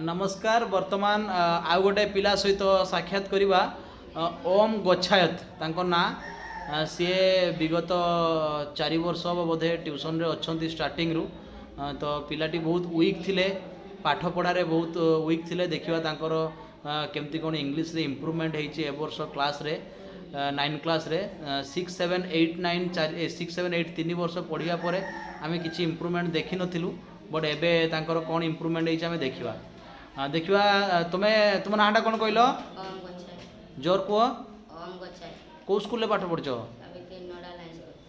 नमस्कार वर्तमान आउ गोटे पिला सहित साक्षात करवा ओम गोछायत तांको ना सी विगत 4 वर्ष बोधे ट्यूशन रे अच्छी स्टार्टिंग रु तो पिलाटी बहुत वीक थिले पाठ पढ़ारे बहुत वीक थिले देखिवा तांकर केमती कोन इंग्लिश रे इम्प्रूवमेंट हेछि ए वर्ष क्लास रे 9 क्लास रे 6 7 8 9 6 7 8 3 वर्ष पढ़िया परे आमे किछि इम्प्रूवमेंट देखि नथिलु बट एबे तांकर कोन इम्प्रूवमेंट हेछि आमे देखिवा देखिवा तुमे तुम नाटा कौन कहल जोर कुह कौ स्कूल पाठ पढ़छ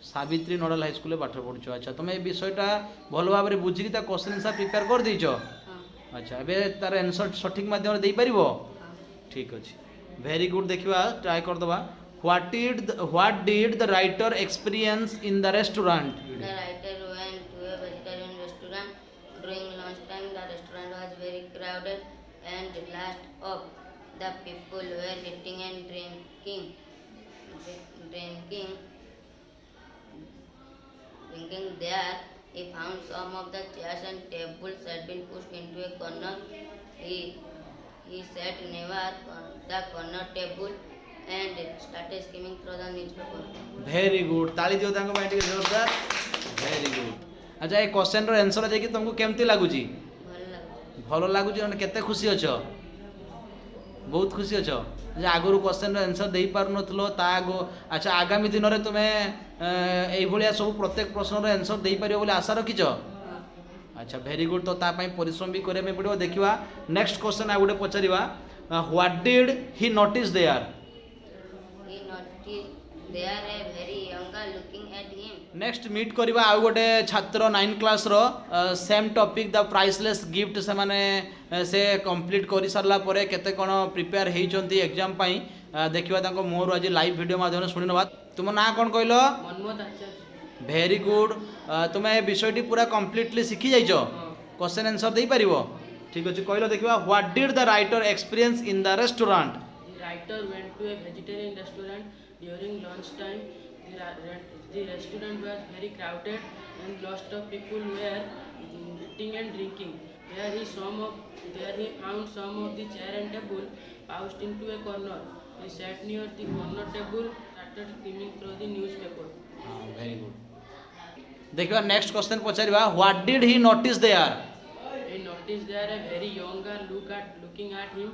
सावित्री नोडाल हाई स्कूल पाठ पढ़छ अच्छा तुम विषयटा भल भाव में बुझिकी क्वेश्चन आंसर प्रिपेयर कर देछ अच्छा एबे तार आंसर सठिक माध्यम दे पारिबो ठीक अछि वेरी गुड देखिवा ट्राई कर दबा what did the writer experience in the restaurant The writer went to a vegetarian restaurant. During lunchtime, the restaurant was very crowded, and last of the people were eating and drinking there. He found some of the chairs and tables had been pushed into a corner. He sat near the corner table and started skimming through the newspaper. Very good ताली दियो तांको ପାଇଁ ଟିକେ जोरदार very good अच्छा ए question रो answer देखि तुमको केमती लागुची भलो लागुची माने केते खुशी अछो बहुत खुशी अछो जे आगुरु क्वेश्चन रो आंसर देई पार नथलो ता आगो अच्छा आगामी दिन रे तुमे एई भलिया सब प्रत्येक प्रश्न रो आंसर देई परियो बोले आशा रखिछो अच्छा वेरी गुड तो ता ପାଇଁ परिश्रम भी करे में पड़ियो देखिवा नेक्स्ट क्वेश्चन आ गुडे पचारिवा what did he notice there He noticed there a very young girl looking at him. Next meet करवा आउ गोटे छात्र 9 क्लास रो same topic the priceless gift से माने से कंप्लीट कर सारला परे केते कोन प्रिपेयर हेई चंती एग्जाम पई देखिवा तांको मोर आज लाइव वीडियो माध्यम सुनिनबा तुम ना कोन कहलो मनमोहन आचार्य वेरी गुड तुमे विषयटी पूरा कंप्लीटली सिखि जाइछो क्वेश्चन आंसर देई परिबो ठीक अछि कहलो देखिवा what did the writer experience in the restaurant The writer went to a vegetarian restaurant during lunchtime. The restaurant was very crowded and lots of people were eating and drinking. There he found some of the chair and table pushed into a corner. He sat near the corner table, started skimming through the newspaper. Very good देखिवा next question पचारिवा what did he notice there He noticed there a very young girl looking at him.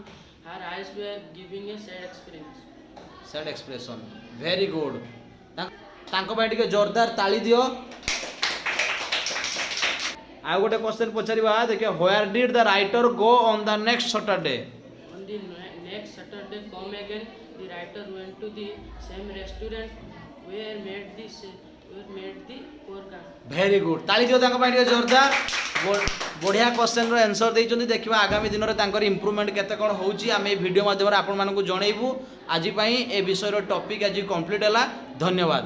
Her eyes were giving a sad experience. Sad expression very good तांको ପାଇଁ ଟିକେ जोरदार ताली दियो आ गोटे question पचारिबा देखिए where did the writer go on the next Saturday On the next Saturday, come again, the writer went to the same restaurant where made the forecast. Very good ताली दियो तांको ପାଇଁ ଟିକେ जोरदार बढ़िया क्वेश्चन रो आंसर देइचंदी देखिबा आगामी दिन रे तांकर इंप्रूवमेंट केते कोन होउची आमे ए वीडियो माध्यम रे आपन मानकु जणैबू आज पई ए विषय रो टॉपिक आज कंप्लीट हला धन्यवाद।